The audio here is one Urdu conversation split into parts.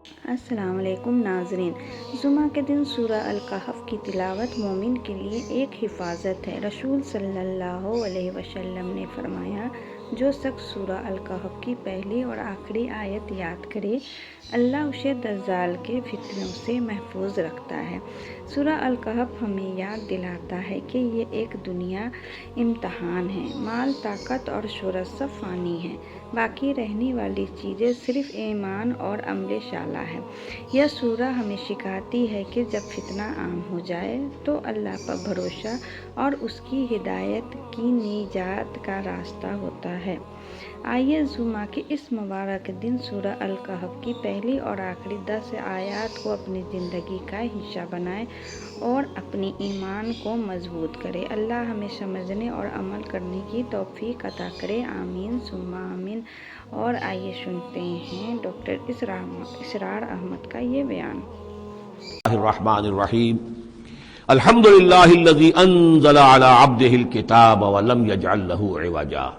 السلام علیکم ناظرین، جمعہ کے دن سورہ الکہف کی تلاوت مومن کے لیے ایک حفاظت ہے۔ رسول صلی اللہ علیہ وسلم نے فرمایا، جو شخص سورہ الکہف کی پہلی اور آخری آیت یاد کرے، اللہ اسے دجال کے فتنوں سے محفوظ رکھتا ہے۔ سورہ الکہف ہمیں یاد دلاتا ہے کہ یہ ایک دنیا امتحان ہے۔ مال، طاقت اور شہرت سب فانی ہیں، باقی رہنے والی چیزیں صرف ایمان اور عمل صالح ہے۔ یہ سورہ ہمیں سکھاتی ہے کہ جب فتنہ عام ہو جائے تو اللہ پر بھروسہ اور اس کی ہدایت کی نجات کا راستہ ہوتا ہے۔ آئیے جمعہ کے اس مبارک دن سورہ الکہف کی پہلی اور آخری 10 آیات کو اپنی زندگی کا حصہ بنائیں اور اپنے ایمان کو مضبوط کریں۔ اللہ ہمیں سمجھنے اور عمل کرنے کی توفیق عطا کرے، آمین ثم آمین۔ اور آئیے سنتے ہیں ڈاکٹر اسرار احمد کا یہ بیان۔ الرحمن الرحیم، الحمدللہ الذی انزل علی عبدہ الکتاب ولم یجعل لہ عوجا۔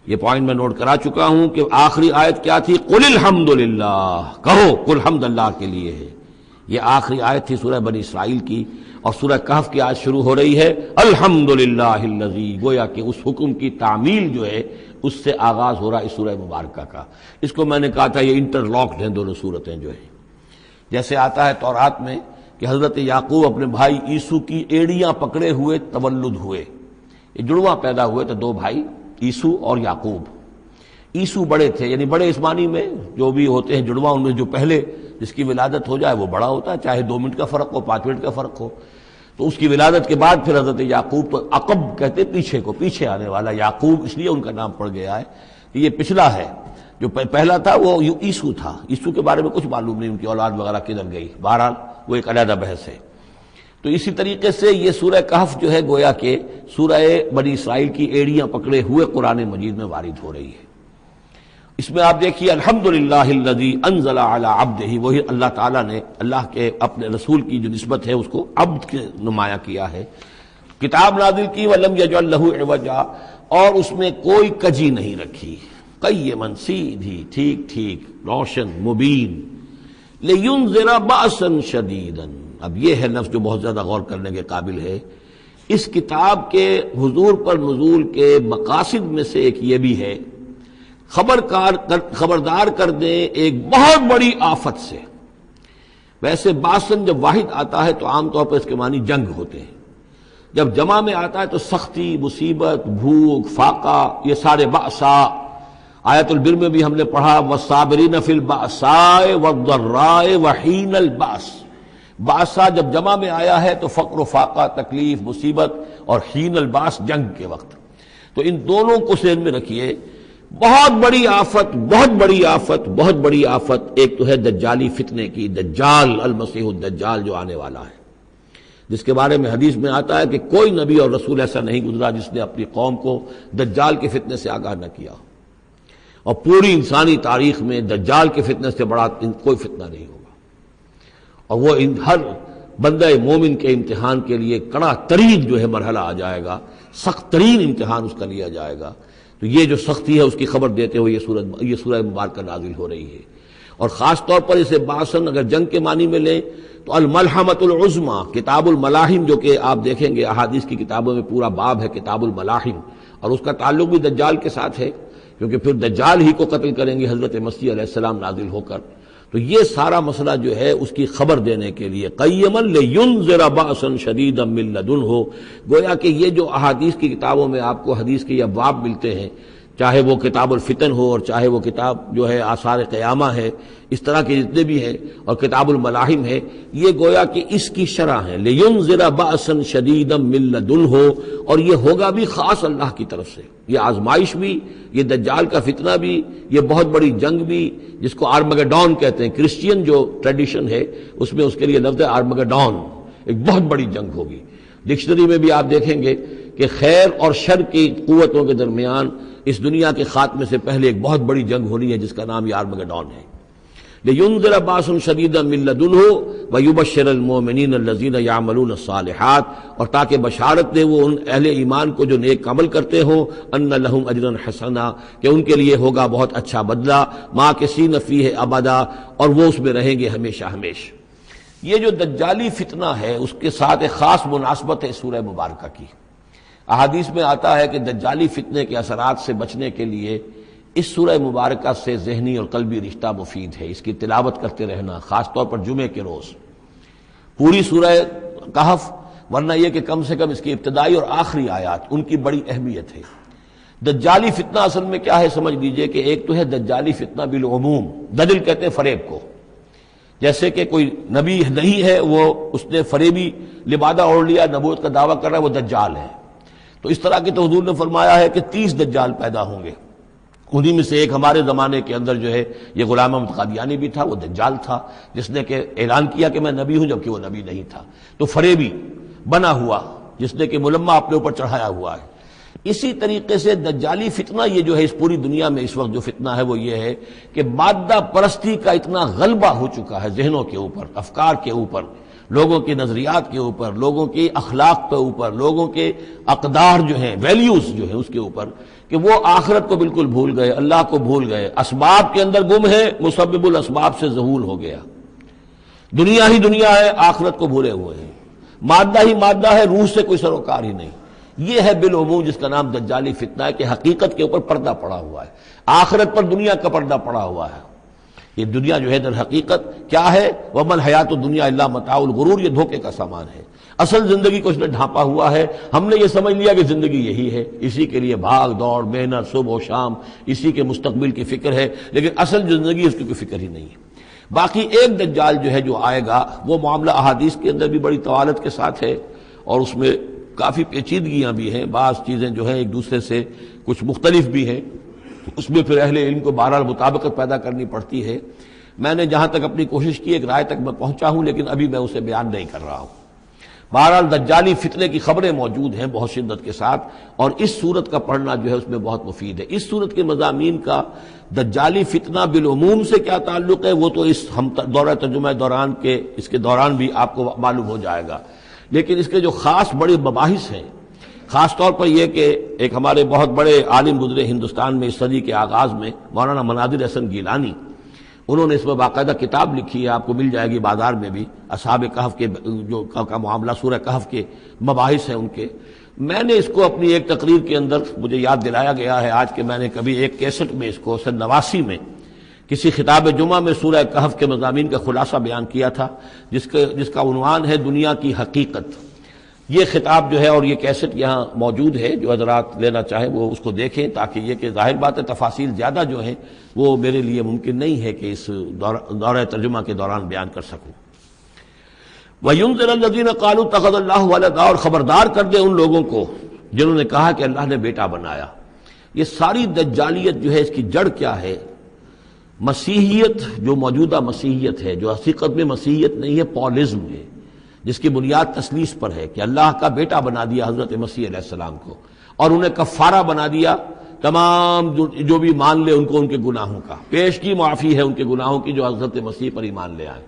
یہ پوائنٹ میں نوٹ کرا چکا ہوں کہ آخری آیت کیا تھی؟ قل الحمدللہ، کہو کل حمد اللہ کے لیے ہے۔ یہ آخری آیت تھی سورہ بنی اسرائیل کی، اور سورہ کہف کی آیت شروع ہو رہی ہے الحمدللہ الذی، گویا کہ اس حکم کی تعمیل جو ہے اس سے آغاز ہو رہا ہے اس سورہ مبارکہ کا۔ اس کو میں نے کہا تھا یہ انٹر لاکڈ ہیں دونوں صورتیں جو ہیں۔ جیسے آتا ہے تورات میں کہ حضرت یعقوب اپنے بھائی عیسو کی ایڑیاں پکڑے ہوئے تولد ہوئے، یہ جڑواں پیدا ہوئے تھے، دو بھائی عیسو اور یعقوب۔ عیسو بڑے تھے، یعنی بڑے اس معنی میں جو بھی ہوتے ہیں جڑواں، ان میں جو پہلے جس کی ولادت ہو جائے وہ بڑا ہوتا ہے، چاہے 2 منٹ کا فرق ہو، 5 منٹ کا فرق ہو۔ تو اس کی ولادت کے بعد پھر حضرت یعقوب، تو عقب کہتے پیچھے کو، پیچھے آنے والا، یعقوب اس لیے ان کا نام پڑ گیا ہے کہ یہ پچھلا ہے۔ جو پہلا تھا وہ عیسو تھا، عیسو کے بارے میں کچھ معلوم نہیں، ان کی اولاد وغیرہ کدھر گئی، بہرحال وہ ایک علیحدہ بحث ہے۔ تو اسی طریقے سے یہ سورہ کہف جو ہے گویا کہ سورہ بنی اسرائیل کی ایڑیاں پکڑے ہوئے قرآن مجید میں وارد ہو رہی ہے۔ اس میں آپ دیکھیے الحمدللہ الذی انزل علی عبدہ، وہی اللہ تعالیٰ نے اللہ کے اپنے رسول کی جو نسبت ہے اس کو عبد کے نمایاں کیا ہے۔ کتاب نازل کی ولم یجعل لہ عوجا، اور اس میں کوئی کجی نہیں رکھی، قیما، سیدھی، ٹھیک ٹھیک، روشن، مبین، لینذر بأسا شدیدا۔ اب یہ ہے لفظ جو بہت زیادہ غور کرنے کے قابل ہے۔ اس کتاب کے حضور پر نزول کے مقاصد میں سے ایک یہ بھی ہے، خبردار کر دیں ایک بہت بڑی آفت سے۔ ویسے باسن جب واحد آتا ہے تو عام طور پر اس کے معنی جنگ ہوتے ہیں، جب جمع میں آتا ہے تو سختی، مصیبت، بھوک، فاقہ، یہ سارے بأسا۔ آیت البر میں بھی ہم نے پڑھا والصابرین فی البأساء والضراء وحین البأس۔ بأسا جب جمع میں آیا ہے تو فقر و فاقہ، تکلیف، مصیبت، اور حین الباس جنگ کے وقت۔ تو ان دونوں کو ذہن میں رکھیے، بہت بڑی آفت، بہت بڑی آفت، بہت بڑی آفت۔ ایک تو ہے دجالی فتنے کی، دجال، المسیح الدجال جو آنے والا ہے، جس کے بارے میں حدیث میں آتا ہے کہ کوئی نبی اور رسول ایسا نہیں گزرا جس نے اپنی قوم کو دجال کے فتنے سے آگاہ نہ کیا، اور پوری انسانی تاریخ میں دجال کے فتنے سے بڑا کوئی فتنہ نہیں ہوگا، اور وہ ہر بندہ مومن کے امتحان کے لیے کڑا ترین جو ہے مرحلہ آ جائے گا، سخت ترین امتحان اس کا لیا جائے گا۔ تو یہ جو سختی ہے اس کی خبر دیتے ہوئے یہ سورہ مبارکہ نازل ہو رہی ہے۔ اور خاص طور پر اسے باسن اگر جنگ کے معنی میں لیں تو الملحمۃ العظمیٰ، کتاب الملاحم، جو کہ آپ دیکھیں گے احادیث کی کتابوں میں پورا باب ہے کتاب الملاحم، اور اس کا تعلق بھی دجال کے ساتھ ہے، کیونکہ پھر دجال ہی کو قتل کریں گے حضرت مسیح علیہ السلام نازل ہو کر۔ تو یہ سارا مسئلہ جو ہے اس کی خبر دینے کے لیے قیما لینذر بأسا شدیدا من لدنہ، گویا کہ یہ جو احادیث کی کتابوں میں آپ کو حدیث کے ابواب ملتے ہیں، چاہے وہ کتاب الفتن ہو اور چاہے وہ کتاب جو ہے آثار قیامہ ہے، اس طرح کے جتنے بھی ہیں، اور کتاب الملاحم ہے، یہ گویا کہ اس کی شرح ہے، لینذر بأسا شدیدا من لدنہ، اور یہ ہوگا بھی خاص اللہ کی طرف سے، یہ آزمائش بھی، یہ دجال کا فتنہ بھی، یہ بہت بڑی جنگ بھی، جس کو آرمگڈون کہتے ہیں۔ کرسچین جو ٹریڈیشن ہے اس میں اس کے لیے لفظ ہے آرمگڈون، ایک بہت بڑی جنگ ہوگی۔ ڈکشنری میں بھی آپ دیکھیں گے کہ خیر اور شر کی قوتوں کے درمیان اس دنیا کے خاتمے سے پہلے ایک بہت بڑی جنگ ہونی ہے جس کا نام یہ آرمگڈون ہے۔ لِيُنذِرَ بَأْسًا شَدِيدًا مِّن لَّدُنْهُ وَيُبَشِّرَ الْمُؤْمِنِينَ الَّذِينَ يَعْمَلُونَ الصَّالِحَاتِ، اور تاکہ بشارت دے وہ ان اہل ایمان کو جو نیک عمل کرتے ہوں، أَنَّ لَهُمْ أَجْرًا حَسَنًا، کہ ان کے لیے ہوگا بہت اچھا بدلہ، مَاكِثِينَ فِيهِ أَبَدًا، اور وہ اس میں رہیں گے ہمیشہ ہمیشہ۔ یہ جو دجالی فتنہ ہے اس کے ساتھ ایک خاص مناسبت ہے اس سورہ مبارکہ کی۔ احادیث میں آتا ہے کہ دجالی فتنے کے اثرات سے بچنے کے لیے اس سورہ مبارکہ سے ذہنی اور قلبی رشتہ مفید ہے، اس کی تلاوت کرتے رہنا، خاص طور پر جمعے کے روز پوری سورہ کہف، ورنہ یہ کہ کم سے کم اس کی ابتدائی اور آخری آیات ان کی بڑی اہمیت ہے۔ دجالی فتنہ اصل میں کیا ہے سمجھ لیجئے کہ ایک تو ہے دجالی فتنہ بالعموم، دجل کہتے ہیں فریب کو، جیسے کہ کوئی نبی نہیں ہے، وہ اس نے فریبی لبادہ اوڑھ لیا، نبوت کا دعویٰ کر رہا ہے، وہ دجال ہے۔ تو اس طرح کی تو حضور نے فرمایا ہے کہ 30 دجال پیدا ہوں گے، انہی میں سے ایک ہمارے زمانے کے اندر جو ہے یہ غلام احمد قادیانی بھی تھا، وہ دجال تھا جس نے کہ اعلان کیا کہ میں نبی ہوں جبکہ وہ نبی نہیں تھا، تو فریبی بنا ہوا جس نے کہ ملمہ اپنے اوپر چڑھایا ہوا ہے۔ اسی طریقے سے دجالی فتنہ یہ جو ہے اس پوری دنیا میں اس وقت جو فتنہ ہے وہ یہ ہے کہ مادہ پرستی کا اتنا غلبہ ہو چکا ہے ذہنوں کے اوپر، افکار کے اوپر، لوگوں کے نظریات کے اوپر، لوگوں کی اخلاق کے اوپر، لوگوں کے اقدار جو ہیں، ویلیوز جو ہیں اس کے اوپر، کہ وہ آخرت کو بالکل بھول گئے، اللہ کو بھول گئے، اسباب کے اندر گم ہے، مسبب الاسباب سے ظہور ہو گیا، دنیا ہی دنیا ہے، آخرت کو بھولے ہوئے ہیں، مادہ ہی مادہ ہے، روح سے کوئی سروکار ہی نہیں۔ یہ ہے بالعموم جس کا نام دجالی فتنہ ہے کہ حقیقت کے اوپر پردہ پڑا ہوا ہے، آخرت پر دنیا کا پردہ پڑا ہوا ہے۔ یہ دنیا جو ہے در حقیقت کیا ہے، وَمَا الْحَيَاةُ الدُّنْيَا إِلَّا مَتَاعُ الْغُرُورِ، یہ دھوکے کا سامان ہے۔ اصل زندگی کو اس نے ڈھانپا ہوا ہے، ہم نے یہ سمجھ لیا کہ زندگی یہی ہے، اسی کے لیے بھاگ دوڑ محنت صبح و شام، اسی کے مستقبل کی فکر ہے، لیکن اصل زندگی اس کی کوئی فکر ہی نہیں ہے۔ باقی ایک دجال جو ہے جو آئے گا وہ معاملہ احادیث کے اندر بھی بڑی طوالت کے ساتھ ہے اور اس میں کافی پیچیدگیاں بھی ہیں، بعض چیزیں جو ہیں ایک دوسرے سے کچھ مختلف بھی ہیں، اس میں پھر اہل علم کو بہرحال مطابقت پیدا کرنی پڑتی ہے۔ میں نے جہاں تک اپنی کوشش کی ایک رائے تک میں پہنچا ہوں، لیکن ابھی میں اسے بیان نہیں کر رہا ہوں۔ بہرحال دجالی فتنے کی خبریں موجود ہیں بہت شدت کے ساتھ، اور اس صورت کا پڑھنا جو ہے اس میں بہت مفید ہے۔ اس صورت کے مضامین کا دجالی فتنہ بالعموم سے کیا تعلق ہے وہ تو اس ہم دورہ ترجمہ دوران کے اس کے دوران بھی آپ کو معلوم ہو جائے گا، لیکن اس کے جو خاص بڑے مباحث ہیں، خاص طور پر یہ کہ ایک ہمارے بہت بڑے عالم گزرے ہندوستان میں اس صدی کے آغاز میں، مولانا مناظر حسن گیلانی، انہوں نے اس میں باقاعدہ کتاب لکھی ہے، آپ کو مل جائے گی بازار میں بھی، اصحاب کہف کے جو کا معاملہ سورہ کہف کے مباحث ہیں ان کے۔ میں نے اس کو اپنی ایک تقریر کے اندر مجھے یاد دلایا گیا ہے آج کہ میں نے کبھی ایک کیسٹ میں اس کو سن 89 میں کسی خطاب جمعہ میں سورہ کہف کے مضامین کا خلاصہ بیان کیا تھا، جس کا عنوان ہے دنیا کی حقیقت۔ یہ خطاب جو ہے اور یہ کیسٹ یہاں موجود ہے، جو حضرات لینا چاہیں وہ اس کو دیکھیں، تاکہ یہ کہ ظاہر بات ہے تفاصیل زیادہ جو ہیں وہ میرے لیے ممکن نہیں ہے کہ اس دورہ ترجمہ کے دوران بیان کر سکوں۔ وَيُنذِرَ الَّذِينَ قَالُوا اتَّخَذَ اللَّهُ وَلَدًا، اور خبردار کر دے ان لوگوں کو جنہوں نے کہا کہ اللہ نے بیٹا بنایا۔ یہ ساری دجالیت جو ہے اس کی جڑ کیا ہے؟ مسیحیت، جو موجودہ مسیحیت ہے، جو حقیقت میں مسیحیت نہیں ہے، پالزم ہے، جس کی بنیاد تثلیث پر ہے کہ اللہ کا بیٹا بنا دیا حضرت مسیح علیہ السلام کو، اور انہیں کفارہ بنا دیا، تمام جو بھی مان لے ان کو ان کے گناہوں کا، پیش کی معافی ہے ان کے گناہوں کی جو حضرت مسیح پر ایمان لے آئے،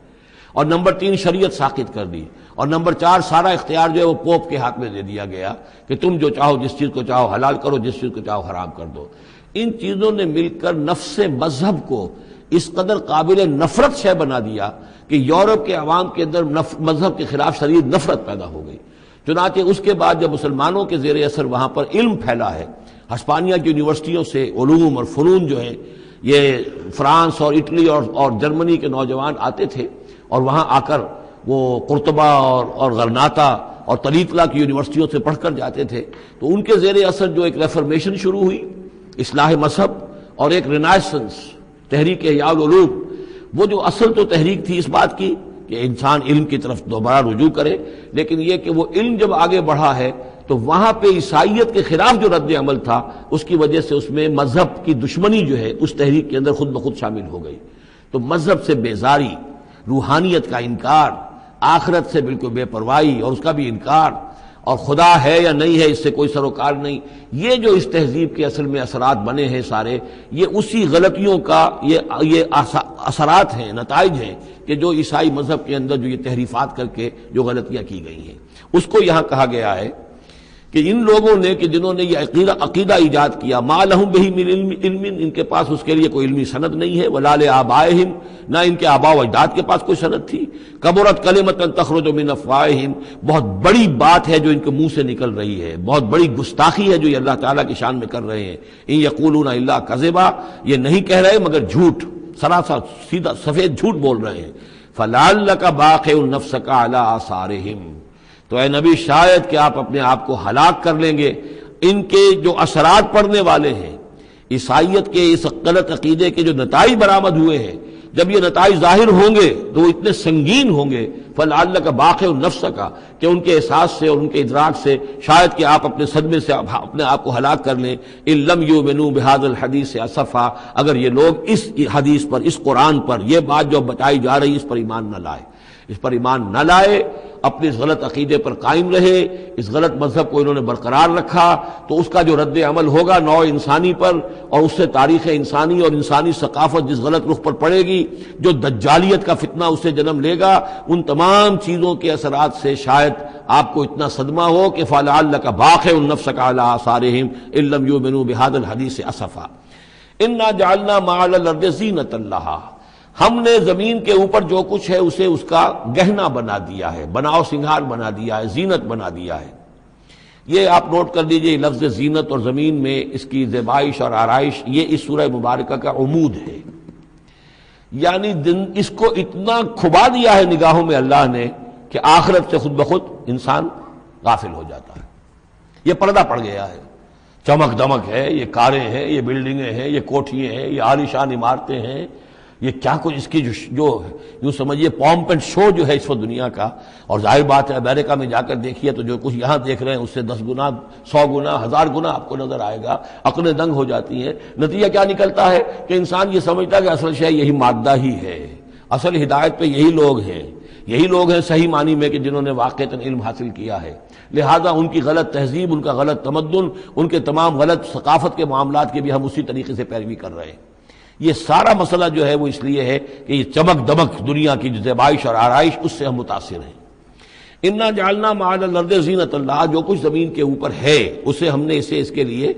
اور نمبر 3 شریعت ساقط کر دی، اور نمبر 4 سارا اختیار جو ہے وہ پوپ کے ہاتھ میں دے دیا گیا کہ تم جو چاہو جس چیز کو چاہو حلال کرو، جس چیز کو چاہو حرام کر دو۔ ان چیزوں نے مل کر نفس مذہب کو اس قدر قابل نفرت شے بنا دیا کہ یورپ کے عوام کے اندر مذہب کے خلاف شدید نفرت پیدا ہو گئی۔ چنانچہ اس کے بعد جب مسلمانوں کے زیر اثر وہاں پر علم پھیلا ہے، ہسپانیہ کی یونیورسٹیوں سے علوم اور فنون جو ہیں یہ فرانس اور اٹلی اور جرمنی کے نوجوان آتے تھے، اور وہاں آ کر وہ قرطبہ اور غرناطہ اور طلیطلہ کی یونیورسٹیوں سے پڑھ کر جاتے تھے، تو ان کے زیر اثر جو ایک ریفرمیشن شروع ہوئی، اصلاح مذہب، اور ایک رینائسنس، تحریک احیاء العلوم، وہ جو اصل تو تحریک تھی اس بات کی کہ انسان علم کی طرف دوبارہ رجوع کرے، لیکن یہ کہ وہ علم جب آگے بڑھا ہے تو وہاں پہ عیسائیت کے خلاف جو رد عمل تھا اس کی وجہ سے اس میں مذہب کی دشمنی جو ہے اس تحریک کے اندر خود بخود شامل ہو گئی۔ تو مذہب سے بیزاری، روحانیت کا انکار، آخرت سے بالکل بے پرواہی اور اس کا بھی انکار، اور خدا ہے یا نہیں ہے اس سے کوئی سروکار نہیں. یہ جو اس تہذیب کے اصل میں اثرات بنے ہیں سارے، یہ اسی غلطیوں کا یہ اثرات ہیں، نتائج ہیں کہ جو عیسائی مذہب کے اندر جو یہ تحریفات کر کے جو غلطیاں کی گئی ہیں، اس کو یہاں کہا گیا ہے کہ ان لوگوں نے کہ جنہوں نے یہ عقیدہ ایجاد کیا، ما لہم بہ من علم، ان کے پاس اس کے لیے کوئی علمی سند نہیں ہے، ولا لآبائہم، نہ ان کے آباء و اجداد کے پاس کوئی سند تھی. کبرت کلمۃ تخرج من افواہہم، بہت بڑی بات ہے جو ان کے منہ سے نکل رہی ہے، بہت بڑی گستاخی ہے جو یہ اللہ تعالیٰ کی شان میں کر رہے ہیں. ان یقولون الا کذبا، یہ نہیں کہہ رہے مگر جھوٹ، سراسر سیدھا سفید جھوٹ بول رہے ہیں. فلعلک باخع نفسک علی آثارہم، تو اے نبی شاید کہ آپ اپنے آپ کو ہلاک کر لیں گے ان کے جو اثرات پڑنے والے ہیں، عیسائیت کے اس غلط عقیدے کے جو نتائج برآمد ہوئے ہیں. جب یہ نتائج ظاہر ہوں گے تو وہ اتنے سنگین ہوں گے، فلعلک باخع نفسک، کہ ان کے احساس سے اور ان کے ادراک سے شاید کہ آپ اپنے صدمے سے اپنے آپ کو ہلاک کر لیں. ان لم یؤمنوا بہذا الحدیث اسفا، اگر یہ لوگ اس حدیث پر، اس قرآن پر، یہ بات جو بتائی جا رہی اس پر ایمان نہ لائے، اس پر ایمان نہ لائے، اپنے اس غلط عقیدے پر قائم رہے، اس غلط مذہب کو انہوں نے برقرار رکھا، تو اس کا جو رد عمل ہوگا نوع انسانی پر، اور اس سے تاریخ انسانی اور انسانی ثقافت جس غلط رخ پر پڑے گی، جو دجالیت کا فتنہ اسے جنم لے گا، ان تمام چیزوں کے اثرات سے شاید آپ کو اتنا صدمہ ہو کہ فلعلک باخع نفسک علی آثارہم ان لم یؤمنوا بہذا الحدیث اسفا. انا جعلنا ما علی الارض زینۃ لہا، ہم نے زمین کے اوپر جو کچھ ہے اسے اس کا گہنا بنا دیا ہے، بناؤ سنگھار بنا دیا ہے، زینت بنا دیا ہے. یہ آپ نوٹ کر لیجئے، لفظ زینت اور زمین میں اس کی زیبائش اور آرائش، یہ اس سورہ مبارکہ کا عمود ہے. یعنی اس کو اتنا کھبا دیا ہے نگاہوں میں اللہ نے کہ آخرت سے خود بخود انسان غافل ہو جاتا ہے. یہ پردہ پڑ گیا ہے، چمک دمک ہے، یہ کاریں ہیں، یہ بلڈنگیں ہیں، یہ کوٹھیاں ہیں، یہ عالیشان عمارتیں ہیں، یہ کیا کچھ اس کی جو یوں سمجھیے پومپ اینڈ شو جو ہے اس وقت دنیا کا. اور ظاہر بات ہے امریکہ میں جا کر دیکھیے تو جو کچھ یہاں دیکھ رہے ہیں اس سے 10 گنا 100 گنا 1000 گنا آپ کو نظر آئے گا. عقلیں دنگ ہو جاتی ہیں. نتیجہ کیا نکلتا ہے کہ انسان یہ سمجھتا ہے کہ اصل شے یہی مادہ ہی ہے، اصل ہدایت پہ یہی لوگ ہیں، یہی لوگ ہیں صحیح معنی میں کہ جنہوں نے واقعتاً علم حاصل کیا ہے. لہذا ان کی غلط تہذیب، ان کا غلط تمدن، ان کے تمام غلط ثقافت کے معاملات کی بھی ہم اسی طریقے سے پیروی کر رہے ہیں. یہ سارا مسئلہ جو ہے وہ اس لیے ہے کہ یہ چمک دمک دنیا کی زیبائش اور آرائش اس سے ہم متاثر ہیں. انا جعلنا ما علی الارض زینۃ اللہ، جو کچھ زمین کے اوپر ہے اسے ہم نے اس کے لیے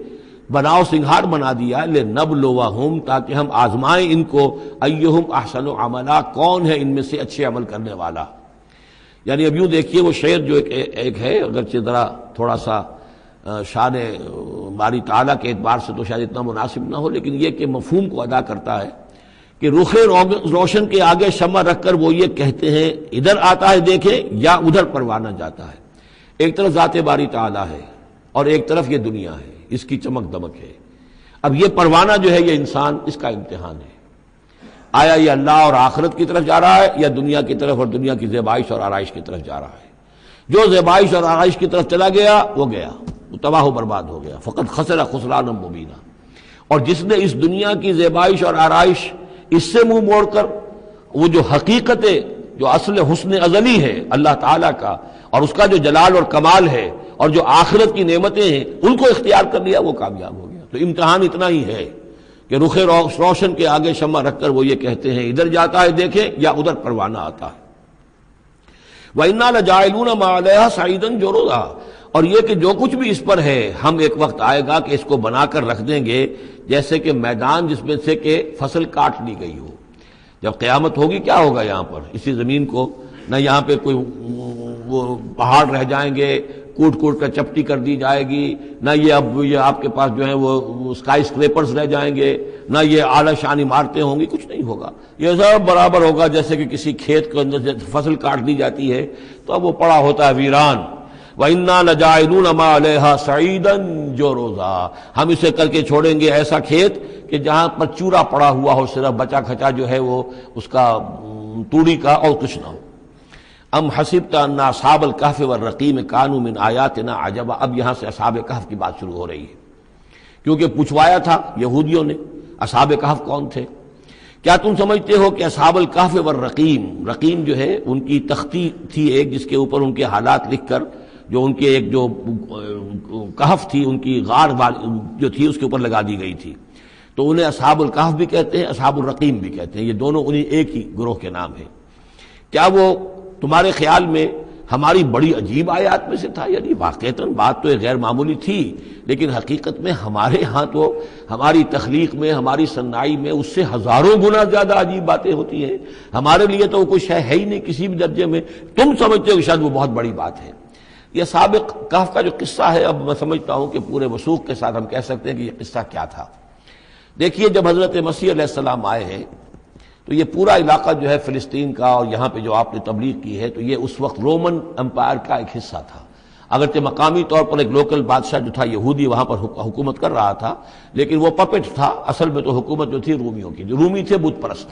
بناؤ سنگھار بنا دیا، لنبلوہم، تاکہ ہم آزمائیں ان کو، ایہم احسن عملا، کون ہے ان میں سے اچھے عمل کرنے والا. یعنی اب یوں دیکھیے وہ شعر جو ایک ہے، اگرچہ ذرا تھوڑا سا شان باری تعالیٰ کے اعتبار سے تو شاید اتنا مناسب نہ ہو، لیکن یہ کہ مفہوم کو ادا کرتا ہے کہ رخ روشن کے آگے شمع رکھ کر وہ یہ کہتے ہیں ادھر آتا ہے دیکھیں یا ادھر پروانہ جاتا ہے. ایک طرف ذات باری تعالیٰ ہے اور ایک طرف یہ دنیا ہے، اس کی چمک دمک ہے. اب یہ پروانہ جو ہے یہ انسان، اس کا امتحان ہے. آیا یہ اللہ اور آخرت کی طرف جا رہا ہے یا دنیا کی طرف اور دنیا کی زیبائش اور آرائش کی طرف جا رہا ہے؟ جو زیبائش اور آرائش کی طرف چلا گیا وہ گیا، وہ تباہ و برباد ہو گیا. فقط خسر خسرانا مبینہ. اور جس نے اس دنیا کی زیبائش اور آرائش اس سے منہ موڑ کر وہ جو حقیقت جو اصل حسن ازلی ہے اللہ تعالیٰ کا اور اس کا جو جلال اور کمال ہے اور جو آخرت کی نعمتیں ہیں ان کو اختیار کر لیا، وہ کامیاب ہو گیا. تو امتحان اتنا ہی ہے کہ رخ روشن کے آگے شمع رکھ کر وہ یہ کہتے ہیں ادھر جاتا ہے دیکھیں یا ادھر پروانہ آتا ہے. وَإِنَّا لَجَاعِلُونَ مَا عَلَيْهَا صَعِيدًا جُرُزًا، اور یہ کہ جو کچھ بھی اس پر ہے ہم ایک وقت آئے گا کہ اس کو بنا کر رکھ دیں گے جیسے کہ میدان جس میں سے کہ فصل کاٹ لی گئی ہو. جب قیامت ہوگی کیا ہوگا یہاں پر اسی زمین کو؟ نہ یہاں پہ کوئی وہ پہاڑ رہ جائیں گے کوٹ کوٹ کر چپٹی کر دی جائے گی، نہ یہ آپ کے پاس جو ہے وہ اسکائی اسکریپرز رہ جائیں گے، نہ یہ اعلیٰ شان عمارتیں ہوں گی، کچھ نہیں ہوگا. یہ سب برابر ہوگا جیسے کہ کسی کھیت کے اندر فصل کاٹ دی جاتی ہے تو اب وہ پڑا ہوتا ہے ویران. وَإِنَّا لَجَاعِلُونَ مَا عَلَيْهَا صَعِيدًا جُرُزًا، ہم اسے کر کے چھوڑیں گے ایسا کھیت کہ جہاں پر چورا پڑا ہوا ہو، صرف بچا کھچا جو ہے وہ اس کا توڑی کا اور کچھ نہ ہو. ام حسبت ان اصحاب الکہف والرقیم کانوا من آیاتنا عجبا. اب یہاں سے اصحاب کہف کی بات شروع ہو رہی ہے کیونکہ پوچھوایا تھا یہودیوں نے اصحاب کہف کون تھے. کیا تم سمجھتے ہو کہ اصحاب الکہف والرقیم، رقیم جو ہے ان کی تختی تھی ایک جس کے اوپر ان کے حالات لکھ کر جو ان کے ایک جو کہف تھی، ان کی غار جو تھی اس کے اوپر لگا دی گئی تھی، تو انہیں اصحاب الکہف بھی کہتے ہیں، اصحاب الرقیم بھی کہتے ہیں، یہ دونوں انہیں ایک ہی گروہ کے نام ہیں۔ کیا وہ تمہارے خیال میں ہماری بڑی عجیب آیات میں سے تھا؟ یعنی واقعتاً بات تو ایک غیر معمولی تھی، لیکن حقیقت میں ہمارے ہاں تو ہماری تخلیق میں، ہماری صنائی میں اس سے ہزاروں گنا زیادہ عجیب باتیں ہوتی ہیں۔ ہمارے لیے تو وہ کچھ ہے ہی نہیں کسی بھی درجے میں، تم سمجھتے ہو کہ شاید وہ بہت بڑی بات ہے۔ یہ سابق کہف کا جو قصہ ہے، اب میں سمجھتا ہوں کہ پورے وثوق کے ساتھ ہم کہہ سکتے ہیں کہ یہ قصہ کیا تھا۔ دیکھیے، جب حضرت مسیح علیہ السلام آئے ہیں تو یہ پورا علاقہ جو ہے فلسطین کا، اور یہاں پہ جو آپ نے تبلیغ کی ہے، تو یہ اس وقت رومن امپائر کا ایک حصہ تھا۔ اگرچہ مقامی طور پر ایک لوکل بادشاہ جو تھا یہودی وہاں پر حکومت کر رہا تھا، لیکن وہ پپٹ تھا، اصل میں تو حکومت جو تھی رومیوں کی، جو رومی تھے بت پرست۔